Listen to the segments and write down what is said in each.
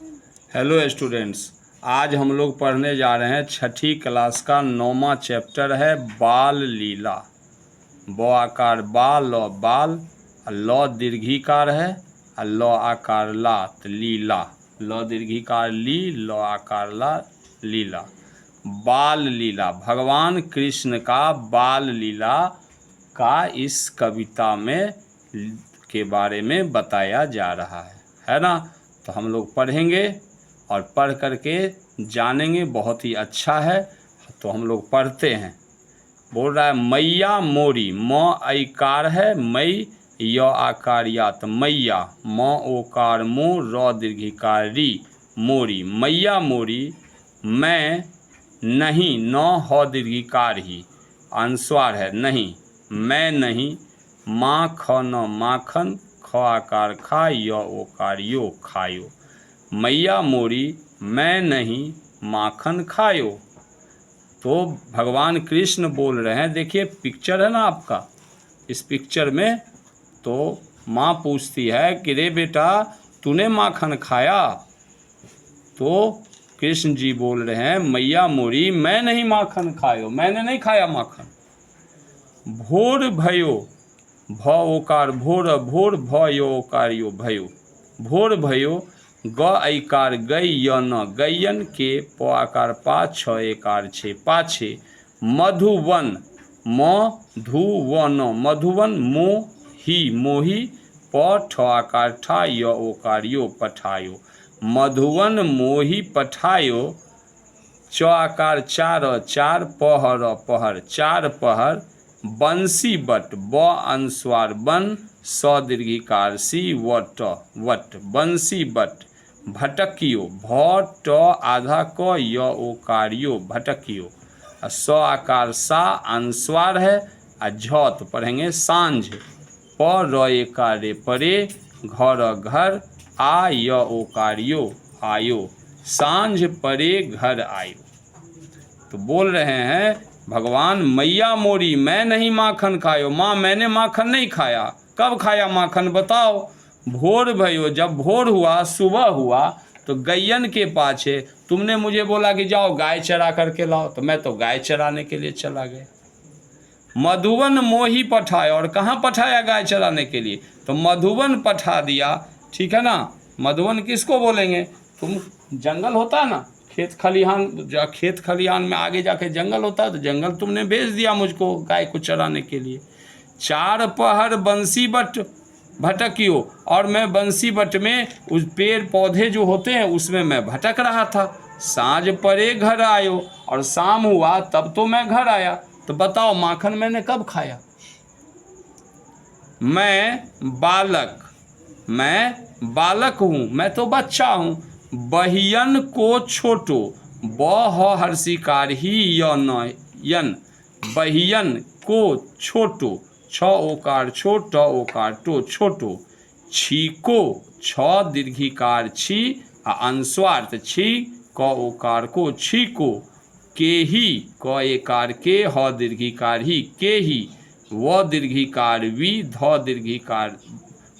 Hello students, आज हम लोग पढ़ने जा रहे हैं छठी क्लास का 9वां चैप्टर है बाल लीला। ब आकार बा, ल बाल, ल दीर्घिकार है, ल आकार ला तो लीला। ल दीर्घिकार ली, ल आकार ला, लीला। बाल लीला, भगवान कृष्ण का बाल लीला का इस कविता में के बारे में बताया जा रहा है ना। तो हम लोग पढ़ेंगे और पढ़ करके जानेंगे, बहुत ही अच्छा है। तो हम लोग पढ़ते हैं। बोल रहा है मैया मोरी, म ऐकार है, मई य आकार या तो मैया, म ओकार मो, र दीर्घिकार री, मोरी। मैया मोरी मैं नहीं, न ह दीर्घिकार ही, अनुस्वार है नहीं, मैं नहीं। माँ ख न माखन, ख आकार खा, य ओकार यो, खायो। मैया मोरी मैं नहीं माखन खायो। तो भगवान कृष्ण बोल रहे हैं। देखिए पिक्चर है ना आपका, इस पिक्चर में तो माँ पूछती है कि रे बेटा तूने माखन खाया? तो कृष्ण जी बोल रहे हैं मैया मोरी मैं नहीं माखन खायो, मैंने नहीं खाया माखन। भोर भयो, भ ओकार भोर, भोर भ यो ओकार यो, भयो। भोर भयो, ग ऐकार गई, य न गैयन, के प आकार पा, छ एकार छे, पाछे। मधुवन, म धु व न मधुवन, मो ही मोही, प ठ आकार ठा, य ओकार यो, पठायो। मधुवन मोही पठायो, च आकार चार, चार पहर, पहर चार पहर। बंसी बट, ब अनुस्वार बन, स दीर्घिकार सी, वट वट, बंसी बट। भटकियो, भ ट आधा क, य ओकार यो, भटकियो। स आकार सा अनुस्वार है, झ तो पढ़ेंगे सांझ, प र एकार रे परे, घर घर, आ य ओकार यो, आयो। सांझ परे घर आयो। तो बोल रहे हैं भगवान मैया मोरी मैं नहीं माखन खायो, माँ मैंने माखन नहीं खाया। कब खाया माखन बताओ? भोर भयो, जब भोर हुआ, सुबह हुआ, तो गैयन के पाछे तुमने मुझे बोला कि जाओ गाय चरा करके लाओ, तो मैं तो गाय चराने के लिए चला गया। मधुवन मोही पठाया, और कहाँ पठाया गाय चराने के लिए? तो मधुवन पठा दिया, ठीक है ना। मधुवन किसको बोलेंगे? तुम जंगल होता है ना, खेत खलिहान में आगे जाके जंगल होता है, तो जंगल तुमने भेज दिया मुझको गाय को चराने के लिए। चार पहर बंसी बट भटकियो, और मैं बंसी बट में उस पेड़ पौधे जो होते हैं उसमें मैं भटक रहा था। साँझ परे घर आयो, और शाम हुआ तब तो मैं घर आया। तो बताओ माखन मैंने कब खाया? मैं बालक हूँ, मैं तो बच्चा हूँ। बहियन को छोटो, ब ह हर्षिकार ही, य न यन। बहियन को छोटो, छ ओकार छो, ट ओकार टो, छोटो। छीको, छ दीर्घिकार छी, अनुस्वार छी, क ओकार को, छीको। के ही, क एकार के, ह दीर्घिकार ही, के ही। व दीर्घिकार वी, ध दीर्घिकार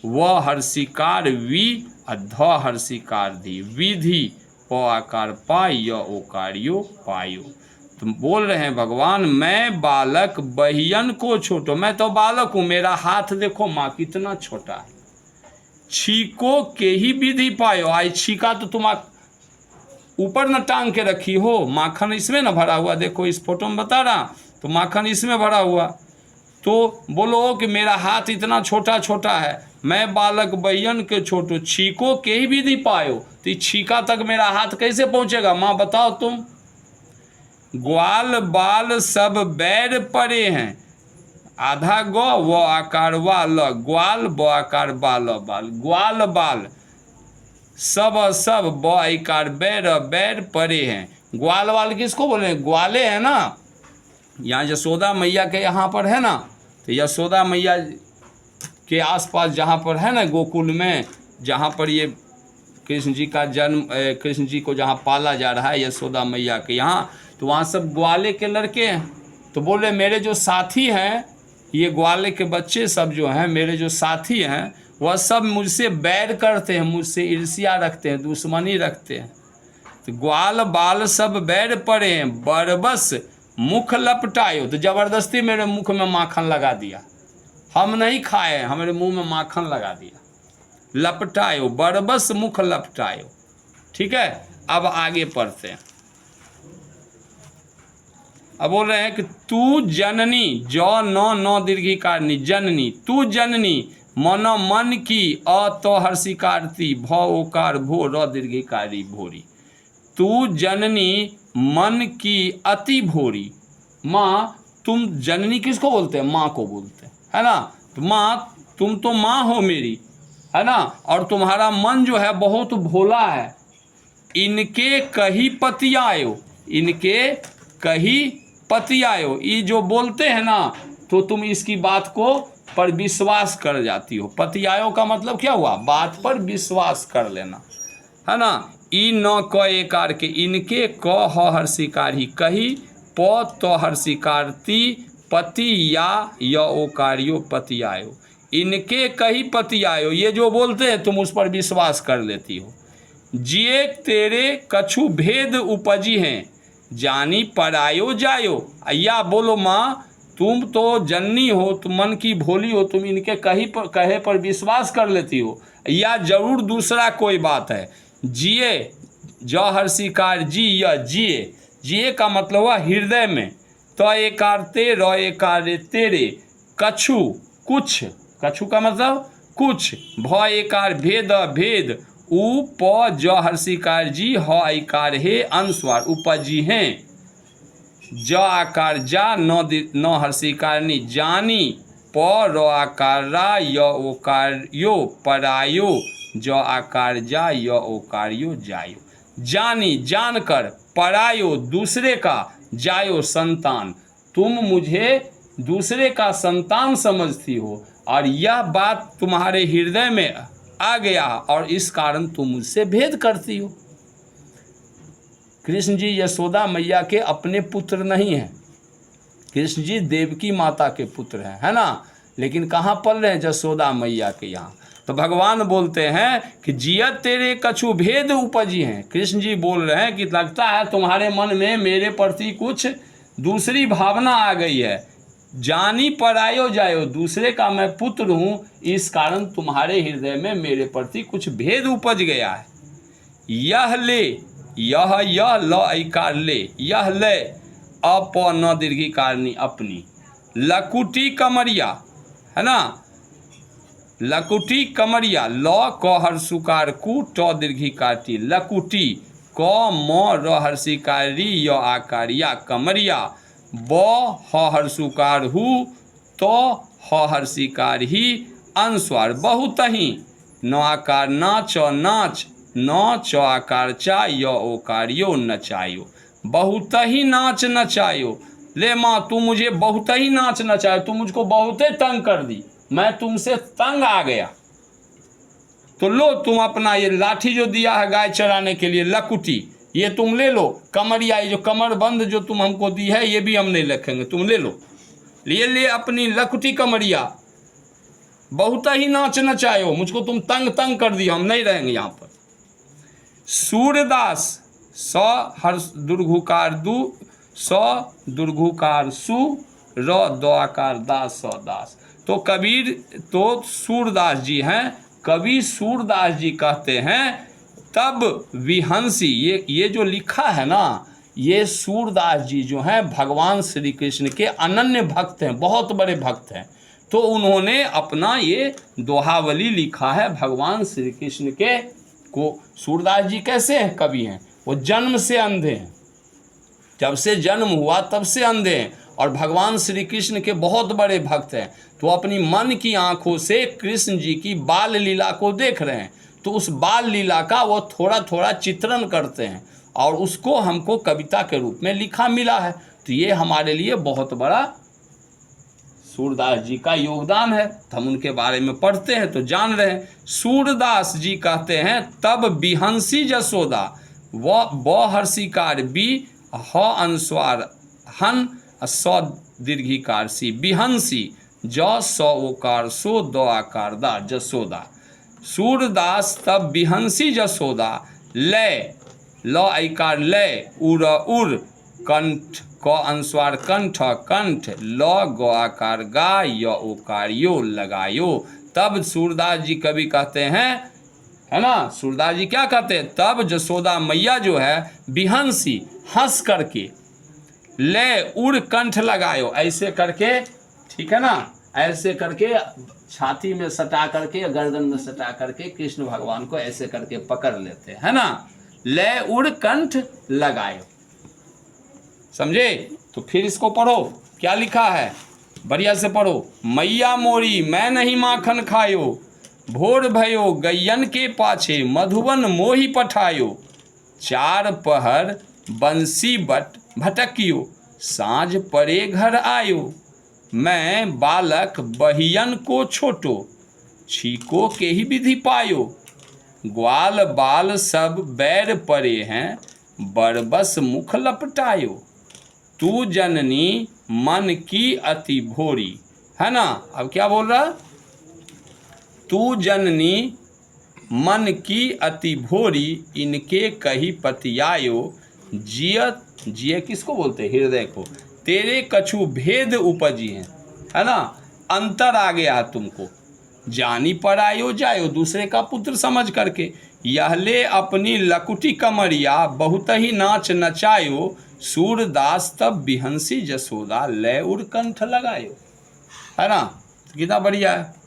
व हर्षिकार वी, ध हर्षिकार धी, विधि। प आकार पा, य ओकार यो, पायो। तुम बोल रहे हैं भगवान मैं बालक बहियन को छोटो, मैं तो बालक हूँ, मेरा हाथ देखो माँ कितना छोटा है। छीको के ही विधि पायो, आई छीका तो तुम ऊपर न टांग के रखी हो, माखन इसमें न भरा हुआ, देखो इस फोटो में बता रहा, तो माखन इसमें भरा हुआ। तो बोलो कि मेरा हाथ इतना छोटा छोटा है, मैं बालक बहियन के छोटो, छीको के ही विधि पायो, तो छीका तक मेरा हाथ कैसे पहुंचेगा माँ बताओ तुम? ग्वाल बाल सब बैर परे हैं, आधा ग व आकार वाल, ग्वाल ब आकार बाल, बाल ग्वाल बाल, सब ब आकार बैर, बैर परे हैं। ग्वाल वाल किसको बोले? ग्वाले हैं ना। यहाँ यशोदा मैया के यहाँ पर है ना, तो यशोदा मैया के आसपास जहाँ पर है ना गोकुल में, जहाँ पर ये कृष्ण जी का जन्म, कृष्ण जी को जहाँ पाला जा रहा है यशोदा मैया के यहाँ, तो वहाँ सब ग्वाले के लड़के हैं। तो बोले मेरे जो साथी हैं, ये ग्वाले के बच्चे सब जो हैं, मेरे जो साथी हैं, वह सब मुझसे बैर करते हैं, मुझसे ईर्ष्या रखते हैं, दुश्मनी रखते हैं। तो ग्वाल बाल सब बैर पड़े हैं, बरबस मुख लपटायो, तो जबरदस्ती मेरे मुख में माखन लगा दिया, हम नहीं खाए, हमारे मुंह में माखन लगा दिया। लपटायो, बरबस मुख लपटायो। ठीक है, अब आगे पढ़ते हैं। अब बोल रहे हैं कि तू जननी, जौ नौ नौ दीर्घिकारनी, जननी, तू जननी मन मन की, अ तो हर्षिकारती, भ ओकार भो, र दीर्घिकारी भोरी। तू जननी मन की अति भोरी। माँ, तुम जननी किसको बोलते हैं? माँ को बोलते हैं, है ना। तो माँ, तुम तो माँ हो मेरी, है ना, और तुम्हारा मन जो है बहुत भोला है। इनके कही पतियायो, इनके कही पतियायो, ये जो बोलते हैं ना, तो तुम इसकी बात को पर विश्वास कर जाती हो। पतियायो का मतलब क्या हुआ? बात पर विश्वास कर लेना, है ना। ई न क एकार के, इनके क ह हर्षिकार ही, कही प तो हर्षिकारती, पति या य ओकारियो पतियायो। इनके कही पतियायो, ये जो बोलते हैं तुम उस पर विश्वास कर लेती हो। जिए तेरे कछु भेद उपजी हैं, जानी परायो जायो। या बोलो माँ, तुम तो जननी हो, तुम मन की भोली हो, तुम इनके कहे पर विश्वास कर लेती हो, या जरूर दूसरा कोई बात है। जिए, ज हर्षिकार जी, या जिए, जिए का मतलब हुआ हृदय में। तो एकार ते, र एकार तेरे, कछु कुछ, कछु का मतलब कुछ, भ एकार भेद भेद, उ प ज हर्षिकार जी, ह इकार हे अनुस्वार, उपजी हैं। ज आकार जा, न हर्षिकारनी, जानी, प र आकार रा, य ओकार यो परायो, ज आकार जा, य ओकार यो जायो। जानी, जानकर, परायो दूसरे का, जायो संतान, तुम मुझे दूसरे का संतान समझती हो, और यह बात तुम्हारे हृदय में आ गया और इस कारण तुम मुझसे भेद करती हो। कृष्ण जी यशोदा मैया के अपने पुत्र नहीं हैं, कृष्ण जी देवकी माता के पुत्र हैं, है ना। लेकिन कहाँ पल रहे हैं? यशोदा मैया के यहाँ। तो भगवान बोलते हैं कि जियत तेरे कछु भेद उपजी हैं। कृष्ण जी बोल रहे हैं कि लगता है तुम्हारे मन में मेरे प्रति कुछ दूसरी भावना आ गई है। जानी परायो जायो, दूसरे का मैं पुत्र हूँ, इस कारण तुम्हारे हृदय में मेरे प्रति कुछ भेद उपज गया है। यह ले, यह ल ऐकार ले, यह ले, अप न दीर्घिकारनी अपनी, लकुटी कमरिया, है ना, लकुटी कमरिया, ल क हर्षुकार कु, ट दीर्घिकारती, लकुटी, क म र हर्षिकारी, य आकारिया, कमरिया, ब ह हर्षुकार हु, तो ह हर्षिकार ही, अनुस्वार बहुत ही, न आकार ना, च नाच, न च आकार चा, य ओकारियो नचायो, बहुत ही नाच नचायो। ले माँ, तू मुझे बहुत ही नाच नचायो, तू मुझको बहुत ही तंग कर दी, मैं तुमसे तंग आ गया। तो लो तुम अपना ये लाठी जो दिया है गाय चराने के लिए, लकुटी, ये तुम ले लो। कमरिया, ये जो कमर बंद जो तुम हमको दी है, ये भी हम नहीं रखेंगे, तुम ले लो। ये ले अपनी लकुटी कमरिया, बहुत ही नाच नचायो, मुझको तुम तंग कर दिया, हम नहीं रहेंगे यहाँ पर। सूरदास, स हर्ष दुर्घुकार दु, स दुर्घुकार सु, र द आकार दास, स दास। तो कबीर तो सूरदास जी हैं, कवि सूरदास जी कहते हैं तब विहंसी, ये जो लिखा है ना, ये सूरदास जी जो हैं भगवान श्री कृष्ण के अनन्य भक्त हैं, बहुत बड़े भक्त हैं। तो उन्होंने अपना ये दोहावली लिखा है भगवान श्री कृष्ण के को। सूरदास जी कैसे हैं? कवि हैं, वो जन्म से अंधे हैं, जब से जन्म हुआ तब से अंधे हैं, और भगवान श्री कृष्ण के बहुत बड़े भक्त हैं। तो अपनी मन की आंखों से कृष्ण जी की बाल लीला को देख रहे हैं, तो उस बाल लीला का वो थोड़ा थोड़ा चित्रण करते हैं, और उसको हमको कविता के रूप में लिखा मिला है। तो ये हमारे लिए बहुत बड़ा सूरदास जी का योगदान है। तो हम उनके बारे में पढ़ते हैं तो जान रहे हैं। सूरदास जी कहते हैं तब बिहंसी जसोदा, व हर्षिकार बी, ह अनुस्वार हन, स दीर्घिकार सी, बिहंसी, ज स ओकार सो द आकार दा जसोदा। सूरदास तब बिहंसी जसोदा। लय ल ऐकार लय उर उर कंठ क अनुस्वार कंठ कंठ ल ग आकार गा य ओकार यो लगायो। तब सूरदास जी कवि कहते हैं, है ना, सूरदास जी क्या कहते हैं, तब जसोदा मैया जो है बिहंसी हंस करके ले उड़ कंठ लगायो, ऐसे करके, ठीक है ना, ऐसे करके छाती में सटा करके गर्दन में सटा करके कृष्ण भगवान को ऐसे करके पकड़ लेते, है ना, ले उड़ कंठ लगायो। समझे? तो फिर इसको पढ़ो, क्या लिखा है, बढ़िया से पढ़ो। मैया मोरी मैं नहीं माखन खायो, भोर भयो गैयन के पाछे मधुबन मोही पठायो। चार पहर बंसी बट भटकियो, साँझ परे घर आयो। मैं बालक बहियन को छोटो, छीको के ही विधि पायो। ग्वाल बाल सब बैर परे हैं, बरबस मुख लपटायो। तू जननी मन की अति भोरी, है ना। अब क्या बोल रहा, तू जननी मन की अति भोरी, इनके कही पतियायो। जिय जिय किसको बोलते हैं, हृदय को। तेरे कछु भेद उपजी हैं, है ना, अंतर आ गया है तुमको। जानी पर आयो जायो, दूसरे का पुत्र समझ करके। यह ले अपनी लकुटी कमरिया, बहुत ही नाच नचायो। सूरदास तब बिहंसी जसोदा, लय उड़ कंठ लगायो, है ना। कितना बढ़िया है।